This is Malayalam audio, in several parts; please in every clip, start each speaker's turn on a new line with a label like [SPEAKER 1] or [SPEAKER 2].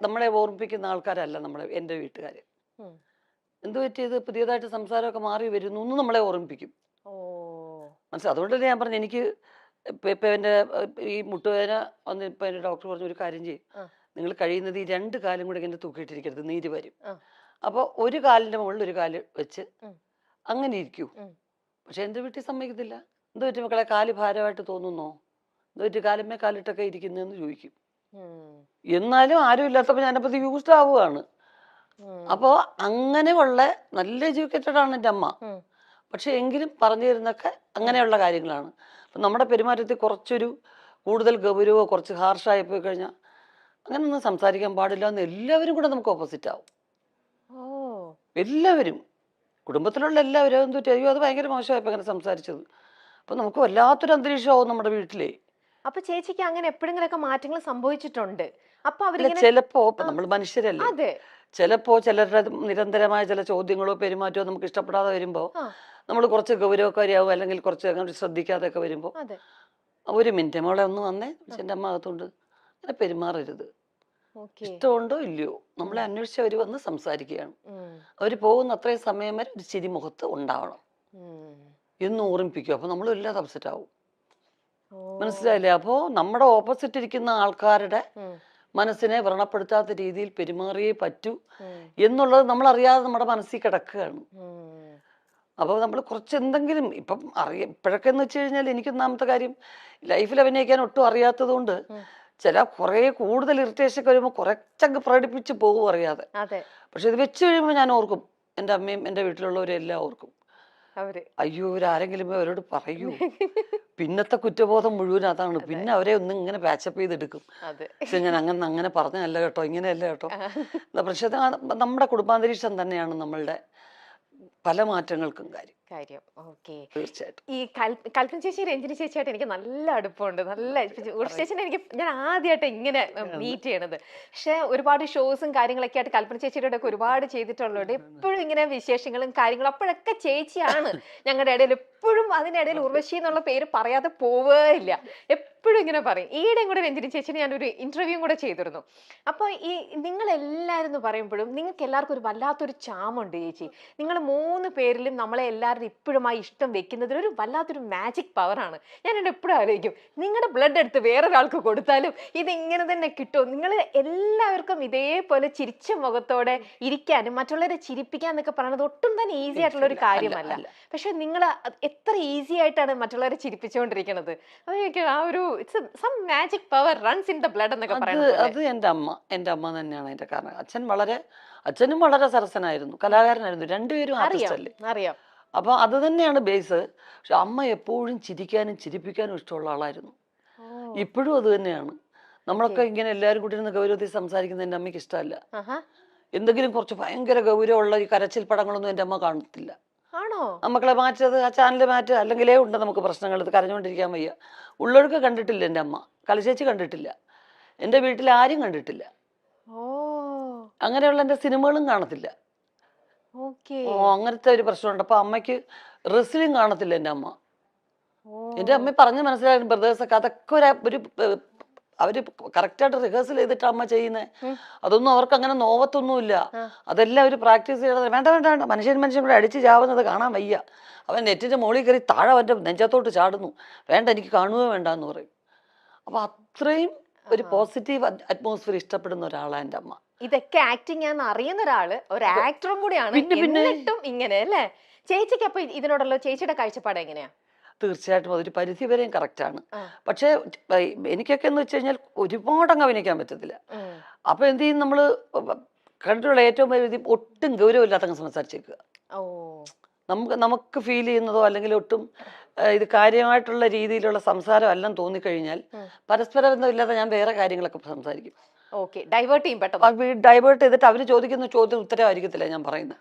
[SPEAKER 1] നമ്മളെ ഓർമ്മിപ്പിക്കുന്ന ആൾക്കാരല്ല എൻ്റെ വീട്ടുകാർ. എന്ത് പറ്റിയത്, പുതിയതായിട്ട് സംസാരമൊക്കെ മാറി വരുന്നു എന്ന് നമ്മളെ ഓർമ്മിപ്പിക്കും. മനസ്സിലായി. അതുകൊണ്ട് തന്നെ ഞാൻ പറഞ്ഞു, എനിക്ക് ഇപ്പം എൻ്റെ ഈ മുട്ടുവേദന വന്ന് ഇപ്പം എൻ്റെ ഡോക്ടർ പറഞ്ഞു, ഒരു കാര്യം ചെയ്യും, നിങ്ങൾ കഴിയുന്നത് ഈ 2 കാലും കൂടെ ഇങ്ങനെ തൂക്കിയിട്ടിരിക്കരുത്, നീര് വരും. അപ്പോൾ ഒരു കാലിൻ്റെ മുകളിൽ ഒരു കാല് വെച്ച് അങ്ങനെ ഇരിക്കൂ. പക്ഷെ എൻ്റെ വീട്ടിൽ സമ്മതിക്കത്തില്ല. എന്ത് പറ്റി മക്കളെ, കാല് ഭാരമായിട്ട് തോന്നുന്നോ, എന്ത് പറ്റി കാലുമേ കാലിട്ടൊക്കെ ഇരിക്കുന്നതെന്ന് ചോദിക്കും. എന്നാലും ആരും ഇല്ലാത്തപ്പോൾ ഞാനപ്പോൾ യൂസ്ഡ് ആവുകയാണ്. അപ്പോൾ അങ്ങനെയുള്ള നല്ല എഡ്യൂക്കേറ്റഡ് ആണ് എൻ്റെ അമ്മ. പക്ഷെ എങ്കിലും പറഞ്ഞു തരുന്നൊക്കെ അങ്ങനെയുള്ള കാര്യങ്ങളാണ്. അപ്പം നമ്മുടെ പെരുമാറ്റത്തിൽ കുറച്ചൊരു കൂടുതൽ ഗൗരവമോ കുറച്ച് ഹാർഷായി പോയി കഴിഞ്ഞാൽ അങ്ങനെയൊന്നും സംസാരിക്കാൻ പാടില്ല എന്ന് എല്ലാവരും കൂടെ നമുക്ക് ഓപ്പോസിറ്റ് ആവും. എല്ലാവരും, കുടുംബത്തിലുള്ള എല്ലാവരും എന്ത് പറ്റി, അയ്യോ അത് ഭയങ്കര മോശമായപ്പോൾ അങ്ങനെ സംസാരിച്ചത്. അപ്പം നമുക്ക് വല്ലാത്തൊരു അന്തരീക്ഷമാവും നമ്മുടെ വീട്ടിലെ.
[SPEAKER 2] അപ്പൊ ചേച്ചിക്ക് അങ്ങനെ എപ്പോഴെങ്കിലൊക്കെ മാറ്റങ്ങൾ സംഭവിച്ചിട്ടുണ്ട്? അപ്പൊ
[SPEAKER 1] ചിലപ്പോ നമ്മൾ മനുഷ്യരല്ലേ, ചിലപ്പോ ചിലരുടെ നിരന്തരമായ ചില ചോദ്യങ്ങളോ പെരുമാറ്റമോ നമുക്ക് ഇഷ്ടപ്പെടാതെ വരുമ്പോ നമ്മൾ കുറച്ച് ഗൗരവക്കാരിയാവും, അല്ലെങ്കിൽ കുറച്ച് അങ്ങനെ ശ്രദ്ധിക്കാതെയൊക്കെ വരുമ്പോ, 1 മിനിറ്റ് മോളെ ഒന്ന് വന്നേ, എൻ്റെ അമ്മ അകത്തുണ്ട്, അങ്ങനെ പെരുമാറരുത്. ഇഷ്ടമുണ്ടോ ഇല്ലയോ, നമ്മളെ അന്വേഷിച്ച് അവർ വന്ന് സംസാരിക്കുകയാണ്. അവർ പോകുന്ന അത്രയും സമയം വരെ ഒരു ചിരി മുഖത്ത് ഉണ്ടാവണം എന്ന് ഓർമ്മിപ്പിക്കും. അപ്പൊ നമ്മൾ വല്ലാതെ അപ്സെറ്റ് ആവും. മനസ്സിലായില്ലേ? അപ്പോ നമ്മുടെ ഓപ്പോസിറ്റ് ഇരിക്കുന്ന ആൾക്കാരുടെ മനസ്സിനെ വ്രണപ്പെടുത്താത്ത രീതിയിൽ പെരുമാറിയേ പറ്റൂ എന്നുള്ളത് നമ്മൾ അറിയാതെ നമ്മുടെ മനസ്സിൽ കിടക്കുകയാണ്. അപ്പോൾ നമ്മൾ കുറച്ച് എന്തെങ്കിലും ഇപ്പം ഇപ്പോഴൊക്കെ എന്ന് വെച്ച് കഴിഞ്ഞാൽ, എനിക്ക് ഒന്നാമത്തെ കാര്യം ലൈഫിൽ അഭിനയിക്കാൻ ഒട്ടും അറിയാത്തത് കൊണ്ട് ചില കുറേ കൂടുതൽ ഇറിറ്റേഷൻ ഒക്കെ വരുമ്പോൾ കുറച്ചങ്ങ് പ്രകടിപ്പിച്ച് പോകും അറിയാതെ. പക്ഷെ ഇത് വെച്ച് കഴിയുമ്പോൾ ഞാൻ ഓർക്കും, എൻ്റെ അമ്മയും എൻ്റെ വീട്ടിലുള്ളവരും എല്ലാം ഓർക്കും, അയ്യോ ഇവരാരെങ്കിലും അവരോട് പറയൂ. പിന്നത്തെ കുറ്റബോധം മുഴുവൻ അതാണ്. പിന്നെ അവരെ ഒന്നും ഇങ്ങനെ പാച്ചപ്പ് ചെയ്തെടുക്കും. പക്ഷെ ഞാൻ അങ്ങനെ പറഞ്ഞല്ല കേട്ടോ, ഇങ്ങനെയല്ല കേട്ടോ. പക്ഷെ നമ്മുടെ കുടുംബാന്തരീക്ഷം തന്നെയാണ് നമ്മളുടെ പല മാറ്റങ്ങൾക്കും കാര്യം. തീർച്ചയായിട്ടും.
[SPEAKER 2] ഈ കൽപ്പന ചേച്ചി രഞ്ജിനി ചേച്ചിയായിട്ട് എനിക്ക് നല്ല അടുപ്പമുണ്ട്. ഉർവശി ചേച്ചിനെ ഞാൻ ആദ്യമായിട്ട് ഇങ്ങനെ മീറ്റ് ചെയ്യണത്. പക്ഷെ ഒരുപാട് ഷോസും കാര്യങ്ങളൊക്കെ ആയിട്ട് കൽപ്പന ചേച്ചിയുടെ ഒക്കെ ഒരുപാട് ചെയ്തിട്ടുള്ളതുകൊണ്ട് എപ്പോഴും ഇങ്ങനെ വിശേഷങ്ങളും കാര്യങ്ങളും, അപ്പോഴൊക്കെ ചേച്ചിയാണ് ഞങ്ങളുടെ ഇടയിൽ എപ്പോഴും. അതിനിടയിൽ ഉർവശി എന്നുള്ള പേര് പറയാതെ പോവുകയില്ല, എപ്പോഴും ഇങ്ങനെ പറയും. ഈയിടെയും കൂടെ രഞ്ജിനി ചേച്ചിനെ ഞാനൊരു ഇന്റർവ്യൂ കൂടെ ചെയ്തിരുന്നു. അപ്പൊ ഈ നിങ്ങളെല്ലാവരും എന്ന് പറയുമ്പോഴും നിങ്ങൾക്ക് എല്ലാവർക്കും ഒരു വല്ലാത്തൊരു ചാമുണ്ട് ചേച്ചി. നിങ്ങൾ 3 പേരിലും നമ്മളെ എല്ലാവരും ഇപ്പോഴും ആ ഇഷ്ടം വെക്കുന്നതിൽ ഒരു വല്ലാത്തൊരു മാജിക് പവറാണ്. ഞാൻ എന്നെ എപ്പോഴും ആലോചിക്കും, നിങ്ങളുടെ ബ്ലഡ് എടുത്ത് വേറൊരാൾക്ക് കൊടുത്താലും ഇത് ഇങ്ങനെ തന്നെ കിട്ടും. നിങ്ങൾ എല്ലാവർക്കും ഇതേപോലെ ചിരിച്ച മുഖത്തോടെ ഇരിക്കാനും മറ്റുള്ളവരെ ചിരിപ്പിക്കാന്നൊക്കെ പറയുന്നത് ഒട്ടും തന്നെ ഈസി ആയിട്ടുള്ള ഒരു കാര്യമല്ല. പക്ഷെ നിങ്ങൾ എത്ര ഈസി ആയിട്ടാണ് മറ്റുള്ളവരെ ചിരിപ്പിച്ചുകൊണ്ടിരിക്കുന്നത്. അതൊക്കെ ആ ഒരു some magic power runs in the blood എന്നൊക്കെ പറയുന്നത്.
[SPEAKER 1] അത് എൻ്റെ അമ്മ തന്നെയാണ് അതിന്റെ കാരണം. അച്ഛനും വളരെ സരസനായിരുന്നു, കലാകാരനായിരുന്നു, രണ്ടുപേരും ആർട്ടിസ്റ്റ് അല്ലേ.
[SPEAKER 2] അറിയാം.
[SPEAKER 1] അപ്പൊ അത് തന്നെയാണ് ബേസ്. പക്ഷെ അമ്മ എപ്പോഴും ചിരിക്കാനും ചിരിപ്പിക്കാനും ഇഷ്ടമുള്ള ആളായിരുന്നു. ഇപ്പോഴും അത് തന്നെയാണ്. നമ്മളൊക്കെ ഇങ്ങനെ എല്ലാവരും കൂടി ഇരുന്ന് ഗൗരവത്തിൽ സംസാരിക്കുന്നത് എൻ്റെ അമ്മയ്ക്ക് ഇഷ്ടമല്ല. എന്തെങ്കിലും കുറച്ച് ഭയങ്കര ഗൗരവമുള്ള ഈ കരച്ചിൽ പടങ്ങളൊന്നും എൻ്റെ അമ്മ കാണത്തില്ല. മക്കളെ മാറ്റത്, ആ ചാനൽ മാറ്റുക, അല്ലെങ്കിലേ ഉണ്ട് നമുക്ക് പ്രശ്നങ്ങൾ, ഇത് കരഞ്ഞുകൊണ്ടിരിക്കാൻ വയ്യ. ഉള്ളൊഴുക്ക് കണ്ടിട്ടില്ല എൻ്റെ അമ്മ, കളിച്ചേച്ചി കണ്ടിട്ടില്ല, എൻ്റെ വീട്ടിൽ ആരും കണ്ടിട്ടില്ല. അങ്ങനെയുള്ള എൻ്റെ സിനിമകളും കാണത്തില്ല. അങ്ങനത്തെ ഒരു പ്രശ്നമുണ്ട്. അപ്പൊ അമ്മയ്ക്ക് റെസ്ലിംഗ് കാണത്തില്ല എൻ്റെ അമ്മ. എൻ്റെ അമ്മ പറഞ്ഞ് മനസ്സിലാക്കും, ബ്രദേഴ്സൊക്കെ അതൊക്കെ ഒരു അവര് കറക്റ്റായിട്ട് റിഹേഴ്സൽ ചെയ്തിട്ട് അമ്മ ചെയ്യുന്നേ. അതൊന്നും അവർക്ക് അങ്ങനെ നോവത്തൊന്നുമില്ല. അതെല്ലാം അവർ പ്രാക്ടീസ് ചെയ്യണത്. വേണ്ട മനുഷ്യൻ കൂടെ അടിച്ച് ചാവുന്നത് കാണാൻ വയ്യ, അവൻ നെറ്റിന്റെ മുകളിൽ കയറി താഴെ അവൻ്റെ നെഞ്ചത്തോട്ട് ചാടുന്നു, വേണ്ട എനിക്ക് കാണുകയോ വേണ്ട എന്ന് പറയും. അപ്പൊ അത്രയും ഒരു പോസിറ്റീവ് അറ്റ്മോസ്ഫിയർ ഇഷ്ടപ്പെടുന്ന ഒരാളാണ് എൻ്റെ അമ്മ.
[SPEAKER 2] ഇതൊക്കെ ആക്ടിങ് ആണെന്ന് അറിയുന്ന ഒരാള്, ഒരു ആക്ടറും കൂടിയാണ്. എന്നിട്ടും ഇങ്ങനെ അല്ലേ? ചേച്ചിക്ക് അപ്പൊ ഇതിനോടുള്ള ചേച്ചിയുടെ കാഴ്ചപ്പാട് എങ്ങനെയാ?
[SPEAKER 1] തീർച്ചയായിട്ടും അതൊരു പരിധി വരെയും കറക്റ്റാണ്. പക്ഷെ എനിക്കൊക്കെ എന്ന് വെച്ച് കഴിഞ്ഞാൽ ഒരുപാട് അങ്ങ് അഭിനയിക്കാൻ പറ്റത്തില്ല. അപ്പൊ എന്ത് ചെയ്യും, നമ്മള് കണ്ടിട്ടുള്ള ഏറ്റവും പരിധി ഒട്ടും ഗൗരവമില്ലാത്ത സംസാരിച്ചേക്കുക. നമുക്ക് ഫീൽ ചെയ്യുന്നതോ അല്ലെങ്കിൽ ഒട്ടും ഇത് കാര്യമായിട്ടുള്ള രീതിയിലുള്ള സംസാരം എല്ലാം തോന്നിക്കഴിഞ്ഞാൽ പരസ്പര ബന്ധമില്ലാതെ ഞാൻ വേറെ കാര്യങ്ങളൊക്കെ സംസാരിക്കും.
[SPEAKER 2] ഡൈവേർട്ട്
[SPEAKER 1] ചെയ്തിട്ട് അവര് ചോദിക്കുന്ന ചോദ്യം ഉത്തരവായിരിക്കത്തില്ല ഞാൻ പറയുന്നത്.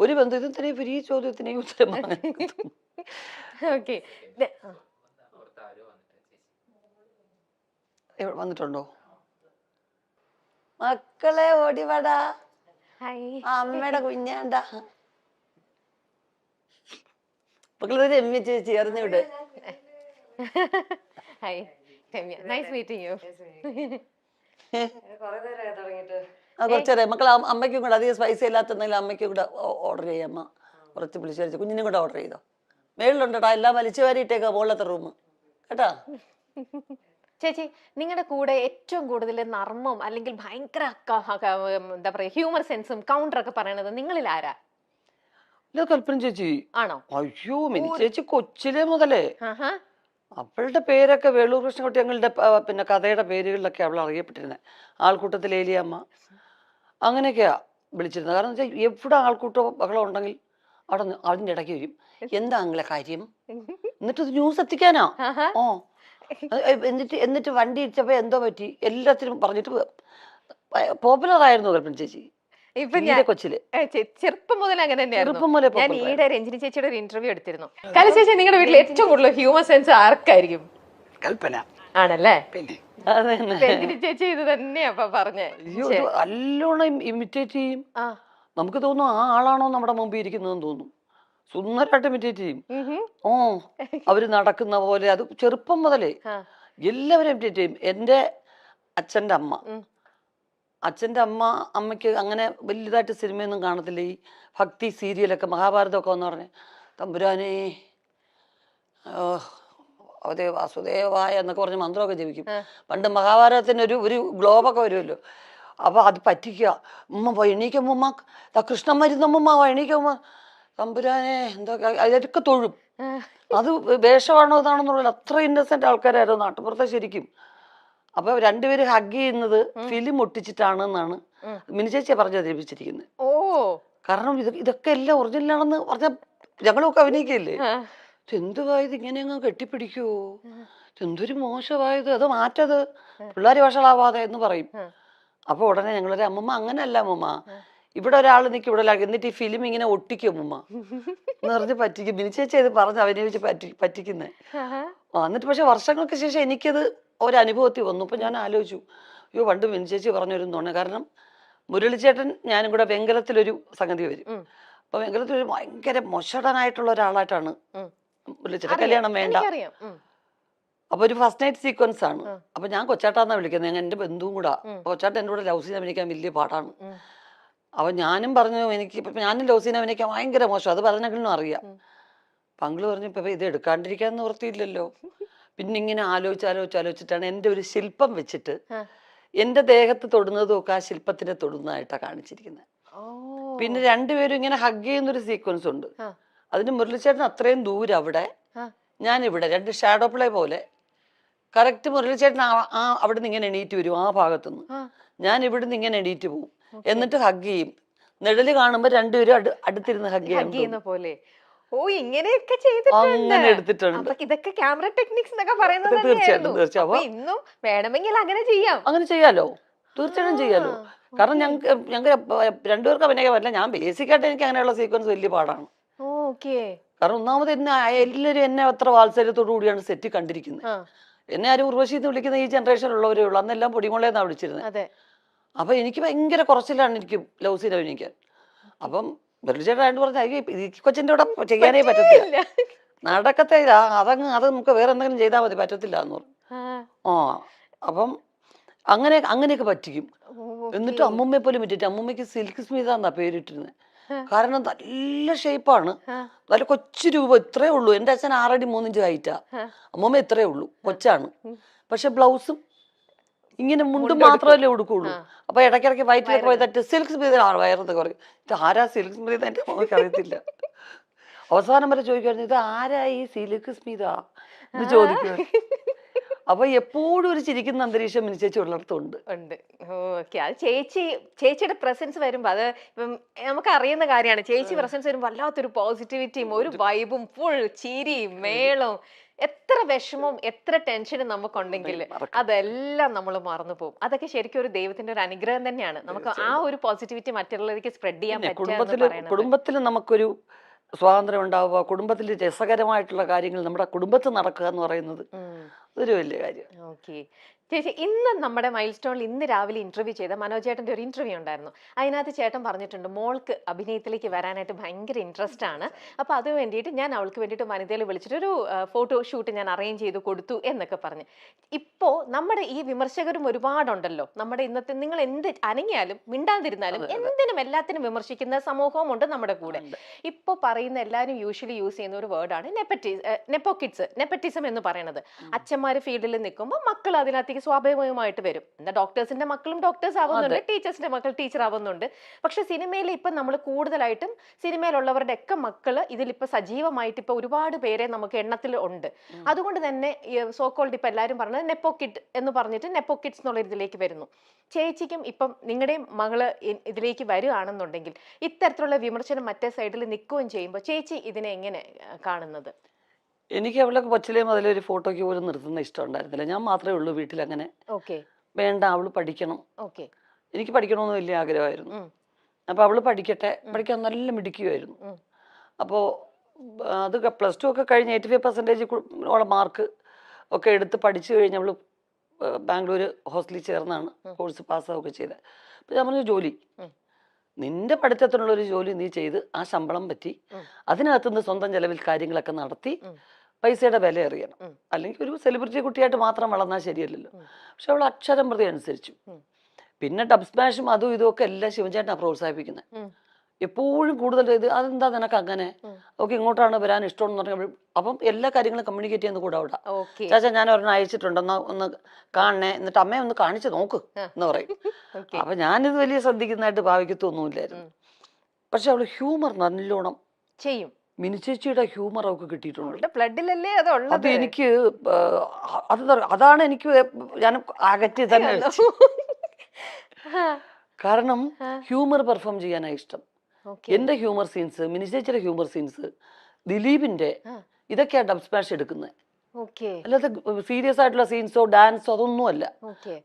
[SPEAKER 1] ഒരു ബന്ധത്തിന് ഈ ചോദ്യത്തിന് ഈ ഉത്തരം വന്നിട്ടുണ്ടോ? മക്കളെ ഓടിവാടാ, അമ്മയുടെ കുഞ്ഞാണ്ടാ. മക്കളെ രമ്യ ചേച്ചി അറിഞ്ഞു വിട്.
[SPEAKER 2] Nice meeting you.
[SPEAKER 1] കുറച്ചേരം മക്കൾ അമ്മയ്ക്കും കൂടെ അധികം സ്പൈസി ഇല്ലാത്തെന്തെങ്കിലും അമ്മയ്ക്കും കൂടെ ഓർഡർ ചെയ്യാം. അമ്മ കുറച്ച് വിളിച്ചു കഴിച്ചു കുഞ്ഞിനും കൂടെ ഓർഡർ ചെയ്തോ. മേളിലുണ്ടോട്ടാ എല്ലാം വലിച്ചു വാരിയിട്ടേക്കാ മുകളിലത്തെ റൂം കേട്ടാ.
[SPEAKER 2] ചേച്ചി നിങ്ങളുടെ കൂടെ ഏറ്റവും കൂടുതൽ നർമ്മം അല്ലെങ്കിൽ ഭയങ്കര എന്താ പറയാ ഹ്യൂമർ സെൻസും കൗണ്ടർ ഒക്കെ പറയണത് നിങ്ങളിൽ ആരാ?
[SPEAKER 1] കൽപ്പന ചേച്ചി.
[SPEAKER 2] ആണോ?
[SPEAKER 1] അയ്യോ മിനി ചേച്ചി കൊച്ചിലെ മുതലേ അവളുടെ പേരൊക്കെ വേളൂർ കൃഷ്ണൻകുട്ടി ഞങ്ങളുടെ പിന്നെ കഥയുടെ പേരുകളിലൊക്കെ അവൾ അറിയപ്പെട്ടിരുന്നത്. ആൾക്കൂട്ടത്തിൽ ഏലിയമ്മ അങ്ങനെയൊക്കെയാ വിളിച്ചിരുന്നത്. കാരണം വെച്ചാൽ എവിടെ ആൾക്കൂട്ടോ ബഹളം ഉണ്ടെങ്കിൽ അവിടെ അതിൻ്റെ ഇടയ്ക്ക് വരും. എന്താ നിങ്ങളെ കാര്യം, എന്നിട്ട് ന്യൂസ് എത്തിക്കാനാ. ഓ എന്നിട്ട് വണ്ടി ഇടിച്ചപ്പോ എന്തോ പറ്റി എല്ലാത്തിനും പറഞ്ഞിട്ട് പോപ്പുലർ ആയിരുന്നു കൽപ്പന ചേച്ചി.
[SPEAKER 2] ഇപ്പൊ കൊച്ചില് ചെറുപ്പം മുതൽ അങ്ങനെ തന്നെയായിരുന്നു. ഞാൻ ഈയിടെ രഞ്ജിനി ചേച്ചിയുടെ ഒരു ഇന്റർവ്യൂ എടുത്തിരുന്നു. കല ചേച്ചി നിങ്ങളുടെ വീട്ടിൽ ഏറ്റവും കൂടുതൽ ഹ്യൂമർ സെൻസ് ആർക്കായിരിക്കും?
[SPEAKER 1] കൽപ്പന
[SPEAKER 2] ആണല്ലേ?
[SPEAKER 1] പിന്നെ
[SPEAKER 2] രഞ്ജിനി ചേച്ചി ഇത് തന്നെയാ പറഞ്ഞേ.
[SPEAKER 1] നല്ലോണം ഇമിറ്റേറ്റ് ചെയ്യും. നമുക്ക് തോന്നും ആ ആളാണോ നമ്മുടെ മുമ്പിൽ ഇരിക്കുന്നതെന്ന് തോന്നും. സുന്ദരമായിട്ട് ഇമിറ്റേറ്റ് ചെയ്യും. ഓ അവര് നടക്കുന്ന പോലെ അത് ചെറുപ്പം മുതലേ എല്ലാവരും ഇമിറ്റേറ്റ് ചെയ്യും. എൻ്റെ അച്ഛൻ്റെ അമ്മയ്ക്ക് അങ്ങനെ വലുതായിട്ട് സിനിമയൊന്നും കാണത്തില്ല. ഈ ഭക്തി സീരിയലൊക്കെ മഹാഭാരതമൊക്കെ എന്ന് പറഞ്ഞ് തമ്പുരാനേ വാസുദേവായ എന്നൊക്കെ പറഞ്ഞ് മന്ത്രമൊക്കെ ജപിക്കും. പണ്ട് മഹാഭാരതത്തിന് ഒരു ഗ്ലോബൊക്കെ വരുമല്ലോ. അപ്പൊ അത് പറ്റിക്കുക. ഉമ്മ എണീക്കുമ്മ കൃഷ്ണൻ മരുന്നമ്മ എണീക്കുമ്മ തമ്പുരാനെ എന്തൊക്കെ അതിലൊക്കെ തൊഴും. അത് വേഷമാണോ ഇതാണെന്നുള്ള അത്ര ഇന്നസെന്റ് ആൾക്കാരായിരുന്നു നാട്ടുപുറത്തെ ശരിക്കും. അപ്പൊ രണ്ടുപേര് ഹഗ് ചെയ്യുന്നത് ഫിലിം ഒട്ടിച്ചിട്ടാണ് എന്നാണ് മിനി ചേച്ചിയെ പറഞ്ഞു അവതരിപ്പിച്ചിരിക്കുന്നത്. കാരണം ഇതൊക്കെ എല്ലാം ഒറിജിനലാണെന്ന് പറഞ്ഞ ഞങ്ങളൊക്കെ അഭിനയിക്കല്ലേ. എന്തുവായത് ഇങ്ങനെ അങ്ങ് കെട്ടിപ്പിടിക്കുവോ, എന്തൊരു മോശമായത്, അത് മാറ്റത് പിള്ളേര് വഷളാവാതെ എന്ന് പറയും. അപ്പൊ ഉടനെ ഞങ്ങളൊരു അമ്മമ്മ അങ്ങനെയല്ല അമ്മമ്മ, ഇവിടെ ഒരാൾ നിൽക്കും ഇവിടെ എന്നിട്ട് ഈ ഫിലിം ഇങ്ങനെ ഒട്ടിക്കും അമ്മമ്മ എന്ന് പറഞ്ഞ് പറ്റിക്കും. മിനി ചേച്ചി ഇത് പറഞ്ഞ് അഭിനയിച്ച് പറ്റിക്കുന്നേ. എന്നിട്ട് പക്ഷെ വർഷങ്ങൾക്ക് ശേഷം എനിക്കത് ഒരനുഭവത്തിൽ വന്നു. അപ്പൊ ഞാൻ ആലോചിച്ചു, അയ്യോ പണ്ട് മിനി ചേച്ചി പറഞ്ഞൊരുന്നോണേ. കാരണം മുരളിച്ചേട്ടൻ ഞാനും കൂടെ വെങ്കലത്തിലൊരു സംഗതി വരും. അപ്പൊ വെങ്കലത്തിലൊരു ഭയങ്കര മൊശടനായിട്ടുള്ള ഒരാളായിട്ടാണ് മുരളിച്ചേട്ടൻ. കല്യാണം വേണ്ട. അപ്പൊ ഒരു ഫസ്റ്റ് നൈറ്റ് സീക്വൻസ് ആണ്. അപ്പൊ ഞാൻ കൊച്ചാട്ടാന്നാ വിളിക്കുന്നത്. ഞാൻ എന്റെ ബന്ധുവും കൂടാ. കൊച്ചാട്ടൻ എൻ്റെ കൂടെ ലവ് സീൻ അഭിനയിക്കാൻ വലിയ പാടാണ്. അപ്പൊ ഞാനും പറഞ്ഞു ഞാനും ലവ് സീൻ അഭിനയിക്കാൻ ഭയങ്കര മോശം, അത് പറഞ്ഞെങ്കിലും അറിയാം. പങ്കള് പറഞ്ഞു ഇപ്പൊ ഇത് എടുക്കാണ്ടിരിക്കാൻ നിവൃത്തിയില്ലല്ലോ. പിന്നെ ഇങ്ങനെ ആലോചിച്ചിട്ടാണ് എൻ്റെ ഒരു ശില്പം വെച്ചിട്ട് എൻ്റെ ദേഹത്ത് തൊടുന്നത് നോക്കുക ആ ശില്പത്തിനെ തൊടുന്നതായിട്ടാണ് കാണിച്ചിരിക്കുന്നത്. പിന്നെ രണ്ടുപേരും ഇങ്ങനെ ഹഗ് ചെയ്യുന്നൊരു സീക്വൻസ് ഉണ്ട്. അതിന് മുരളിച്ചേട്ടൻ അത്രയും ദൂരം അവിടെ, ഞാനിവിടെ, രണ്ട് ഷാഡോ പ്ലേ പോലെ. കറക്റ്റ് മുരളിച്ചേട്ടൻ അവിടെ നിന്ന് ഇങ്ങനെ എണീറ്റ് വരും ആ ഭാഗത്തുനിന്ന്, ഞാൻ ഇവിടുന്ന് ഇങ്ങനെ എണീറ്റ് പോവും. എന്നിട്ട് ഹഗ് ചെയ്യും. നിഴല് കാണുമ്പോ രണ്ടുപേരും അടുത്തിരുന്ന് ഹഗ് ചെയ്യുന്ന പോലെ.
[SPEAKER 2] ഇങ്ങനെയൊക്കെ
[SPEAKER 1] എടുത്തിട്ടുണ്ട്.
[SPEAKER 2] ഇതൊക്കെ ക്യാമറ ടെക്നിക്സ് എന്നൊക്കെ പറയുന്നത്.
[SPEAKER 1] തീർച്ചയായിട്ടും
[SPEAKER 2] ഇന്നും വേണമെങ്കിൽ അങ്ങനെ ചെയ്യാം.
[SPEAKER 1] അങ്ങനെ ചെയ്യാലോ, തീർച്ചയായിട്ടും ചെയ്യാലോ. കാരണം ഞങ്ങൾക്ക് രണ്ടുപേർക്ക് അഭിനയിക്കാൻ പറ്റില്ല. ഞാൻ ബേസിക്കായിട്ട് എനിക്ക് അങ്ങനെയുള്ള സീക്വൻസ് വലിയ പാടാണ്. കാരണം ഒന്നാമത് എല്ലാവരും എന്നെ അത്ര വാത്സല്യത്തോടു കൂടിയാണ് സെറ്റ് കണ്ടിരിക്കുന്നത്. എന്നെ ആരും ഉർവശി എന്ന് വിളിക്കുന്ന ഈ ജനറേഷനിലുള്ളവരേ ഉള്ളൂ. അന്നെല്ലാം പൊടിമുളയെന്നാ വിളിച്ചിരുന്നത്. അപ്പൊ എനിക്ക് ഭയങ്കര കുറച്ചിലാണ് എനിക്ക് ലവ് സീൻ അഭിനയിക്കാൻ. അപ്പം വെള്ളിച്ചേട്ടായിട്ട് പറഞ്ഞ ഈ കൊച്ചിന്റെ കൂടെ ചെയ്യാനേ പറ്റത്തില്ല, നടക്കത്തെ അത് നമുക്ക് വേറെ എന്തെങ്കിലും ചെയ്താൽ മതി, പറ്റത്തില്ല എന്ന് പറഞ്ഞു. അപ്പം അങ്ങനെയൊക്കെ പറ്റിക്കും. എന്നിട്ട് അമ്മൂമ്മയെ പോലും പറ്റിയിട്ട് അമ്മൂമ്മയ്ക്ക് സിൽക്ക് സ്മിത എന്നാ പേരിട്ടിരുന്നത്. കാരണം നല്ല ഷേപ്പാണ്, നല്ല കൊച്ചു രൂപം, ഇത്രേ ഉള്ളൂ. എൻ്റെ അച്ഛൻ 6 അടി 3 ഇഞ്ച് ഹൈറ്റാ, അമ്മൂമ്മ ഇത്രേ ഉള്ളൂ, കൊച്ചാണ്. പക്ഷെ ബ്ലൗസും ഇങ്ങനെ മുണ്ടും മാത്രമല്ലേ ഉടുക്കുള്ളൂ. അപ്പൊ ഇടയ്ക്കിടയ്ക്ക് വയറ്റിലൊക്കെ പോയി തട്ട് സിൽക്ക് സ്മിത വയറെന്ന് പറയും. ഇത് ആരാ സിൽക്ക് സ്മിത, എൻ്റെ മോൾക്ക് അറിയത്തില്ല. അവസാനം വരെ ചോദിക്കുമായിരുന്നു ഇത് ആരാ ഈ സിൽക്ക് സ്മിത എന്ന് ചോദിക്കുക. അപ്പൊ എപ്പോഴും ഒരു ചിരിക്കുന്ന അന്തരീക്ഷം മിനി ചേച്ചി ഉള്ളിടത്തുണ്ട്.
[SPEAKER 2] ഓക്കെ, അത് ചേച്ചിയുടെ പ്രസൻസ് വരുമ്പോ അത് ഇപ്പം നമുക്ക് അറിയുന്ന കാര്യമാണ്. ചേച്ചി പ്രസൻസ് വരുമ്പോ വല്ലാത്തൊരു പോസിറ്റിവിറ്റിയും ഒരു വൈബും ഫുൾ ചിരിയും മേളവും. എത്ര വിഷമവും എത്ര ടെൻഷനും നമുക്കുണ്ടെങ്കിൽ അതെല്ലാം നമ്മൾ മറന്നു പോകും. അതൊക്കെ ശരിക്കും ഒരു ദൈവത്തിന്റെ ഒരു അനുഗ്രഹം തന്നെയാണ്. നമുക്ക് ആ ഒരു പോസിറ്റിവിറ്റി മറ്റുള്ളവർക്ക് സ്പ്രെഡ് ചെയ്യാൻ പറ്റും.
[SPEAKER 1] കുടുംബത്തിൽ നമുക്കൊരു സ്വാതന്ത്ര്യം ഉണ്ടാവുക, കുടുംബത്തിൽ രസകരമായിട്ടുള്ള കാര്യങ്ങൾ നമ്മുടെ കുടുംബത്തിൽ നടക്കുക എന്ന് പറയുന്നത് അതൊരു വലിയ കാര്യം.
[SPEAKER 2] ഓക്കെ ചേച്ചി, ഇന്ന് നമ്മുടെ മൈൽ സ്റ്റോണിൽ ഇന്ന് രാവിലെ ഇന്റർവ്യൂ ചെയ്ത മനോജ് ചേട്ടന്റെ ഒരു ഇന്റർവ്യൂ ഉണ്ടായിരുന്നു. അതിനകത്ത് ചേട്ടൻ പറഞ്ഞിട്ടുണ്ട് മോൾക്ക് അഭിനയത്തിലേക്ക് വരാനായിട്ട് ഭയങ്കര ഇൻട്രസ്റ്റ് ആണ്. അപ്പൊ അത് വേണ്ടിയിട്ട് ഞാൻ അവൾക്ക് വേണ്ടിയിട്ട് വനിതയിൽ വിളിച്ചിട്ടൊരു ഫോട്ടോ ഷൂട്ട് ഞാൻ അറേഞ്ച് ചെയ്ത് കൊടുത്തു എന്നൊക്കെ പറഞ്ഞ്. ഇപ്പോ നമ്മുടെ ഈ വിമർശകരും ഒരുപാടുണ്ടല്ലോ. നമ്മുടെ ഇന്നത്തെ നിങ്ങൾ എന്ത് അനങ്ങിയാലും മിണ്ടാതിരുന്നാലും എന്തിനും എല്ലാത്തിനും വിമർശിക്കുന്ന സമൂഹവും ഉണ്ട് നമ്മുടെ കൂടെ. ഇപ്പൊ പറയുന്ന എല്ലാവരും യൂഷ്വലി യൂസ് ചെയ്യുന്ന ഒരു വേർഡാണ് നെപ്പോട്ടിസം എന്ന് പറയുന്നത്. അച്ഛന്മാര് ഫീൽഡിൽ നിൽക്കുമ്പോൾ മക്കൾ അതിനകത്ത് സ്വാഭാവികമായിട്ട് വരും. എന്താ ഡോക്ടേഴ്സിന്റെ മക്കളും ഡോക്ടേഴ്സ് ആവുന്നുണ്ട്, ടീച്ചേഴ്സിന്റെ മക്കൾ ടീച്ചർ ആവുന്നുണ്ട്. പക്ഷെ സിനിമയിൽ ഇപ്പൊ നമ്മൾ കൂടുതലായിട്ടും സിനിമയിലുള്ളവരുടെ ഒക്കെ മക്കള് ഇതിലിപ്പോ സജീവമായിട്ട് ഇപ്പൊ ഒരുപാട് പേരെ നമുക്ക് എണ്ണത്തിൽ ഉണ്ട്. അതുകൊണ്ട് തന്നെ സോക്കോൾഡ് ഇപ്പൊ എല്ലാവരും പറഞ്ഞത് നെപ്പോ കിഡ് എന്ന് പറഞ്ഞിട്ട് നെപ്പോ കിഡ്സ് എന്നുള്ള ഇതിലേക്ക് വരുന്നു. ചേച്ചിക്കും ഇപ്പം നിങ്ങളുടെയും മകള് ഇതിലേക്ക് വരികയാണെന്നുണ്ടെങ്കിൽ ഇത്തരത്തിലുള്ള വിമർശനം മറ്റേ സൈഡിൽ നിൽക്കുകയും ചെയ്യുമ്പോൾ ചേച്ചി ഇതിനെ എങ്ങനെ കാണുന്നത്?
[SPEAKER 1] എനിക്ക് അവളെ കൊച്ചിലെ മുതലേ ഒരു ഫോട്ടോയ്ക്ക് പോലും നിർത്തുന്ന ഇഷ്ടം ഉണ്ടായിരുന്നില്ല. ഞാൻ മാത്രമേ ഉള്ളൂ വീട്ടിൽ അങ്ങനെ. വേണ്ട, അവള് പഠിക്കണം, എനിക്ക് പഠിക്കണമെന്ന് വലിയ ആഗ്രഹമായിരുന്നു. അപ്പൊ അവള് പഠിക്കാൻ നല്ല മിടുക്കുമായിരുന്നു. അപ്പോൾ അത് +2 ഒക്കെ കഴിഞ്ഞ് 85% മാർക്ക് ഒക്കെ എടുത്ത് പഠിച്ചു കഴിഞ്ഞ് അവള് ബാംഗ്ലൂർ ഹോസ്റ്റലിൽ ചേർന്നാണ് കോഴ്സ് പാസ്സാവുകയൊക്കെ ചെയ്തത്. അപ്പൊ ഞാൻ പറഞ്ഞു, ജോലി നിന്റെ പഠിത്തത്തിനുള്ളൊരു ജോലി നീ ചെയ്ത് ആ ശമ്പളം പറ്റി അതിനകത്തുനിന്ന് സ്വന്തം ചെലവിൽ കാര്യങ്ങളൊക്കെ നടത്തി പൈസയുടെ വില അറിയണം. അല്ലെങ്കിൽ ഒരു സെലിബ്രിറ്റി കുട്ടിയായിട്ട് മാത്രം വളർന്നാൽ ശരിയല്ലല്ലോ. പക്ഷെ അവൾ അക്ഷരം പ്രതി അനുസരിച്ചു. പിന്നെ ഡബ് സ്മാഷും അതും ഇതും ഒക്കെ എല്ലാം ശിവൻചേട്ടനാണ് പ്രോത്സാഹിപ്പിക്കുന്നത്. എപ്പോഴും കൂടുതൽ ഇത് അതെന്താ നിനക്ക് അങ്ങനെ, ഓക്കെ ഇങ്ങോട്ടാണ് വരാൻ ഇഷ്ടം എന്ന് പറഞ്ഞാൽ അപ്പം എല്ലാ കാര്യങ്ങളും കമ്മ്യൂണിക്കേറ്റ് ചെയ്യുന്ന കൂടെ അവിടെ. ചാച്ചാ ഞാൻ ഒരെണ്ണം അയച്ചിട്ടുണ്ട്, ഒന്ന് കാണണേ, എന്നിട്ട് അമ്മയെ ഒന്ന് കാണിച്ചു നോക്ക് എന്ന് പറയും. അപ്പൊ ഞാനിത് വലിയ ശ്രദ്ധിക്കുന്നതായിട്ട് ഭാവിക്കത്തൊന്നുമില്ലായിരുന്നു. പക്ഷെ അവള് ഹ്യൂമർ നല്ലോണം ചെയ്യും. മിനി ചേച്ചിയുടെ ഹ്യൂമർ അവൾക്ക് കിട്ടിയിട്ടുണ്ട്. അത് എനിക്ക് അതാണ് എനിക്ക് ഞാൻ അകറ്റി തന്നെ വെച്ചു. കാരണം ഹ്യൂമർ പെർഫോം ചെയ്യാനാണ് ഇഷ്ടം. എന്റെ ഹ്യൂമർ സീൻസ്, മിനി ചേച്ചിയുടെ ഹ്യൂമർ സീൻസ്, ദിലീപിന്റെ ഇതൊക്കെയാ ഡബ് സ്മാഷ് എടുക്കുന്നത്. അല്ലാതെ സീരിയസ് ആയിട്ടുള്ള സീൻസോ ഡാൻസോ അതൊന്നും അല്ല.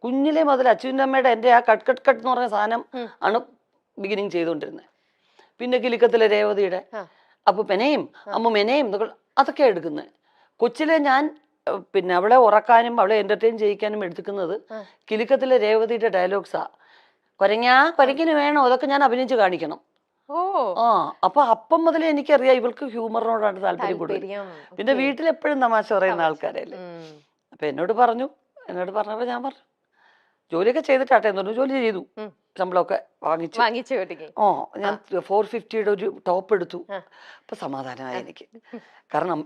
[SPEAKER 1] കുഞ്ഞിലെ മുതൽ അച്ഛൻ്റെ അമ്മയുടെ എന്റെ ആ കട്ട് കട്ട് കട്ട് എന്ന് പറഞ്ഞ സാധനം ആണ് ബിഗിനിങ് ചെയ്തുകൊണ്ടിരുന്നത്. പിന്നെ കിലുക്കത്തിലെ രേവതിയുടെ അപ്പുപ്പനെയും അമ്മുമെനെയും അതൊക്കെയാ എടുക്കുന്നത്. കൊച്ചിലെ ഞാൻ പിന്നെ അവളെ ഉറക്കാനും അവളെ എന്റർടൈൻ ചെയ്യിക്കാനും എടുക്കുന്നത് കിലുക്കത്തിലെ രേവതിയുടെ ഡയലോഗ്സാ. കൊരങ്ങിന് വേണോ, അതൊക്കെ ഞാൻ അഭിനയിച്ച് കാണിക്കണം. അപ്പൊ അപ്പം മുതലേ എനിക്കറിയാം ഇവൾക്ക് ഹ്യൂമറിനോടാണ് താല്പര്യം കൂടുതൽ. പിന്നെ വീട്ടിലെപ്പോഴും തമാശ പറയുന്ന ആൾക്കാരല്ലേ. അപ്പൊ എന്നോട് പറഞ്ഞപ്പോ ഞാൻ പറഞ്ഞു ജോലിയൊക്കെ ചെയ്തിട്ടാട്ടെ എന്ന് പറഞ്ഞു. ജോലി ചെയ്തു, ശമ്പളമൊക്കെ വാങ്ങിച്ചു. ഞാൻ 450യുടെ ഒരു ടോപ്പ് എടുത്തു. അപ്പൊ സമാധാനമായി എനിക്ക്. കാരണം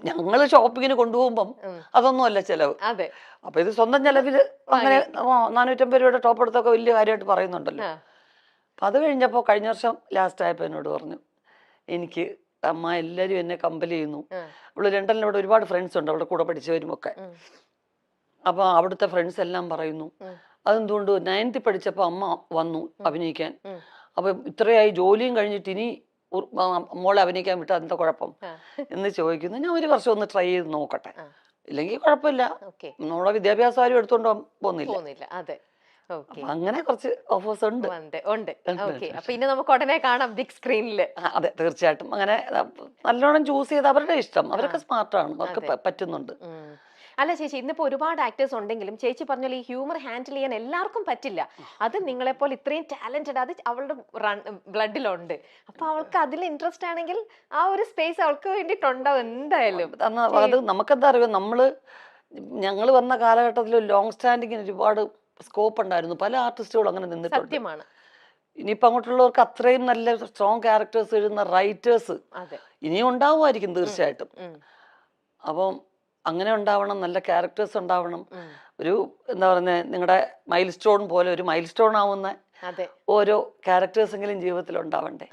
[SPEAKER 1] ഞങ്ങള് ഷോപ്പിങ്ങിന് കൊണ്ടുപോകുമ്പം അതൊന്നും അല്ല ചെലവ്. അപ്പൊ ഇത് സ്വന്തം ചെലവില് അങ്ങനെ 450 രൂപയുടെ ടോപ്പ് എടുത്തൊക്കെ വലിയ കാര്യമായിട്ട് പറയുന്നുണ്ടല്ലോ. അപ്പൊ അത് കഴിഞ്ഞപ്പോ കഴിഞ്ഞ വർഷം ലാസ്റ്റ് ആയപ്പോ എന്നോട് പറഞ്ഞു, എനിക്ക് അമ്മ എല്ലാരും എന്നെ കമ്പൽ ചെയ്യുന്നു. അവള് ലണ്ടനിൽ ഇവിടെ ഒരുപാട് ഫ്രണ്ട്സ് ഉണ്ട്, അവളുടെ കൂടെ പഠിച്ചവരും ഒക്കെ. അപ്പൊ അവിടുത്തെ ഫ്രണ്ട്സ് എല്ലാം പറയുന്നു അതെന്തുകൊണ്ട് 9th പഠിച്ചപ്പോ അമ്മ വന്നു അഭിനയിക്കാൻ. അപ്പൊ ഇത്രയായി ജോലിയും കഴിഞ്ഞിട്ട് ഇനി മോളെ അഭിനയിക്കാൻ വിട്ടാ എന്താ കുഴപ്പം എന്ന് ചോദിക്കുന്നു. ഞാൻ ഒരു വർഷം ഒന്ന് ട്രൈ ചെയ്ത് നോക്കട്ടെ, ഇല്ലെങ്കിൽ കുഴപ്പമില്ല. നമ്മളെ വിദ്യാഭ്യാസം ആരും എടുത്തോണ്ട് പോകുന്നില്ല. അങ്ങനെ കുറച്ച് ഓഫേഴ്സ് ഉണ്ട്.
[SPEAKER 2] പിന്നെ നമുക്ക് ഉടനെ കാണാം ബിഗ് സ്ക്രീനിൽ.
[SPEAKER 1] അതെ, തീർച്ചയായിട്ടും. അങ്ങനെ നല്ലോണം ചൂസ് ചെയ്ത് അവരുടെ ഇഷ്ടം, അവരൊക്കെ സ്മാർട്ടാണ്, അവർക്ക് പറ്റുന്നുണ്ട്.
[SPEAKER 2] അല്ല ചേച്ചി, ഇന്നിപ്പോ ഒരുപാട് ആക്ടേഴ്സ് ഉണ്ടെങ്കിലും ചേച്ചി പറഞ്ഞാൽ ഈ ഹ്യൂമർ ഹാൻഡിൽ ചെയ്യാൻ എല്ലാവർക്കും പറ്റില്ല. അത് നിങ്ങളെപ്പോലെ ഇത്രയും ടാലന്റഡ്, അത് അവളുടെ ബ്ലഡിലുണ്ട്. അപ്പൊ അവൾക്ക് അതിൽ ഇൻട്രസ്റ്റ് ആണെങ്കിൽ ആ ഒരു സ്പേസ് അവൾക്ക് വേണ്ടിയിട്ടുണ്ടാവും എന്തായാലും.
[SPEAKER 1] അത് നമുക്കെന്താ അറിയാം, ഞങ്ങള് വന്ന കാലഘട്ടത്തിൽ ലോങ് സ്റ്റാൻഡിങ്ങിന് ഒരുപാട് സ്കോപ്പ് ഉണ്ടായിരുന്നു. പല ആർട്ടിസ്റ്റുകളും അങ്ങനെ നിന്നിട്ടുണ്ട്.
[SPEAKER 2] സത്യമാണ്.
[SPEAKER 1] ഇനിയിപ്പോ അങ്ങോട്ടുള്ളവർക്ക് അത്രയും നല്ല സ്ട്രോങ് ക്യാരക്ടേഴ്സ് എഴുതുന്ന റൈറ്റേഴ്സ് ഇനിയും ഉണ്ടാവുമായിരിക്കും തീർച്ചയായിട്ടും. അപ്പം അങ്ങനെ ഉണ്ടാവണം, നല്ല ക്യാരക്ടേഴ്സ് ഉണ്ടാവണം. ഒരു എന്താ പറയുന്നത്, നിങ്ങളുടെ മൈൽ സ്റ്റോൺ പോലെ ഒരു മൈൽ സ്റ്റോൺ ആവുന്ന ഓരോ ക്യാരക്ടേഴ്സ് എങ്കിലും ജീവിതത്തിൽ ഉണ്ടാവണ്ടേ.